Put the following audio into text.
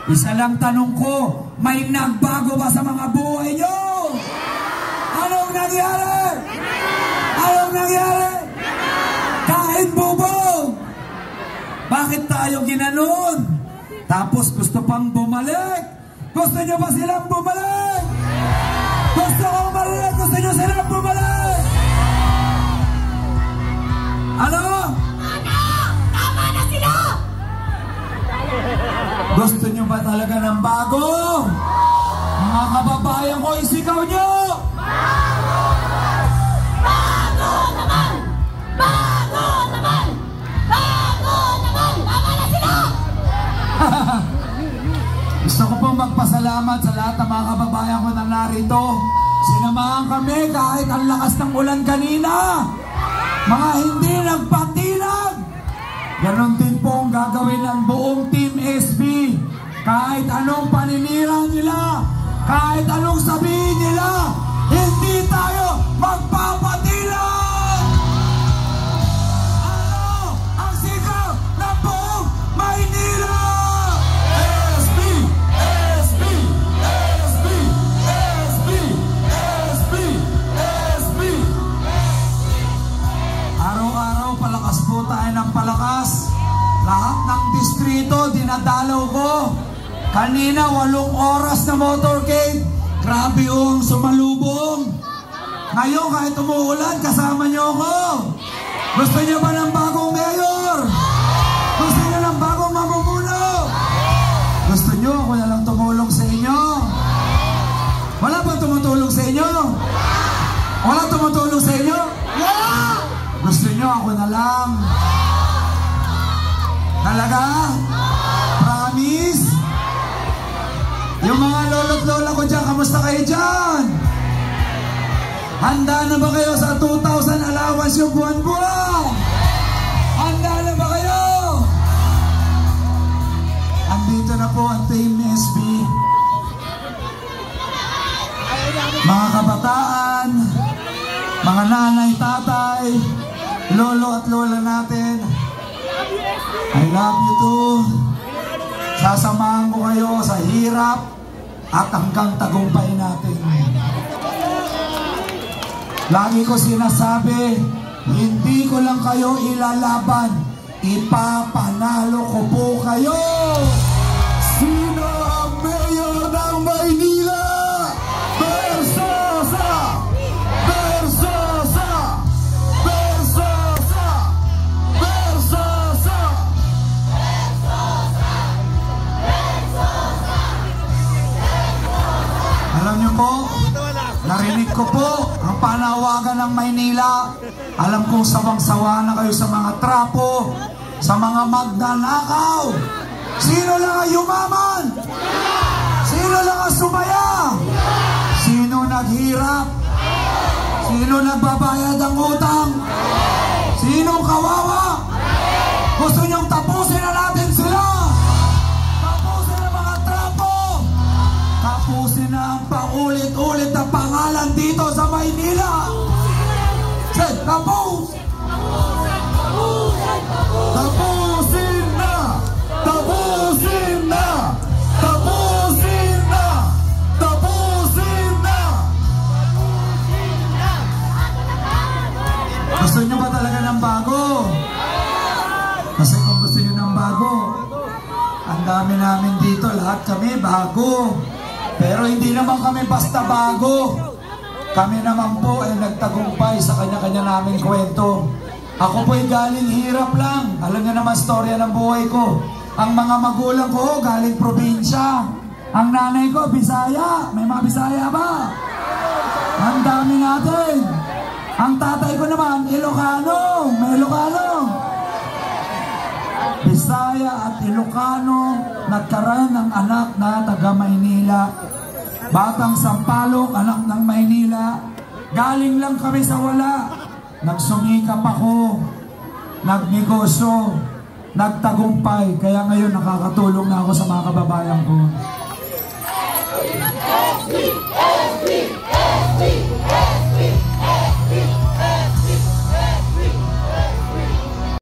Isa lang tanong ko, may nagbago ba sa mga buhay nyo? Anong nangyari? Anong nangyari? Kahit bubong. Bakit tayo ginanon? Tapos gusto pang bumalik. Gusto nyo ba silang bumalik? Gusto kong marinig, gusto nyo silang bumalik? Ano? Tama na sila! Gusto nyo ba talaga ng bago? Mga kababayan ko, isigaw nyo! Bago naman! Bago naman! Bago naman! Tama na sila! Gusto ko pong magpasalamat sa lahat ng mga kababayan ko na narito. Sinamahan kami kahit ang lakas ng ulan kanina. Mga hindi nagpatinag. Ganon din po ang gagawin ng buong Team SB. Kahit anong paninira nila, kahit anong sabihin nila, hindi tayo magpapatinag! Ano ang sigaw ng buong Maynila? SB! SB! SB! SB! SB! SB! Araw-araw palakas po tayo ng palakas. Lahat ng distrito dinadalaw ko. Kanina 8 oras na motorcade. Grabe yung sumalubong. Ngayon kahit umuulan, kasama niyo ako. Gusto niyo ba ng bagong mayor? Gusto niyo ng bagong mamumuno? Gusto niyo ako na lang tumulong sa inyo? Wala ba tumutulong sa inyo? Wala tumutulong sa inyo? Wala! Gusto niyo ako na lang? Talaga? Promise? Yung mga lolo't lola ko dyan, kamusta kayo dyan? Handa na ba kayo sa 2,000 allowance yung buwan-buwan? Handa na ba kayo? Andito na po ang Team SB. Mga kabataan, mga nanay, tatay, lolo at lola natin, I love you too. Sasamahan ko kayo sa hirap at hanggang tagumpay natin. Lagi ko sinasabi, hindi ko lang kayo ilalaban, ipapanalo ko po kayo. Sino ang mayor ng Maynila? Versosa! Versosa! Versosa! Versosa! Alam niyo po, narinig ko po ang panawagan ng Maynila. Alam kong sawang-sawa na kayo sa mga trapo, sa mga magnanakaw. Sino lang ang yumaman? Sino lang ang sumaya? Sino naghirap? Sino nagbabayad ng utang? Sino kawawa? Gusto niyong tapusin na natin sila? Tapusin ang mga trapo! Tapusin na ang paulit-ulit na pangalan dito sa Maynila! Say, tapos! Tapusin na! Tapusin na! Tapusin na! Tapusin na! Gusto niyo ba talaga ng bago? Kasi kung gusto niyo ng bago, ang dami namin dito, lahat kami bago. Pero hindi naman kami basta bago. Kami naman po ay nagtagumpay sa kanya-kanya naming kwento. Ako po'y galing hirap lang. Alam niyo naman storya ng buhay ko. Ang mga magulang ko galing probinsya. Ang nanay ko, Bisaya. May mga Bisaya ba? Ang dami natin. Ang tatay ko naman, Ilocano. May Ilocano. Bisaya at Ilocano nagkaroon ng anak na taga Maynila. Batang Sampaloc, anak ng Maynila. Galing lang kami sa wala. Nagsumikap ako, nagnegosyo, nagtagumpay. Kaya ngayon nakakatulong na ako sa mga kababayan ko.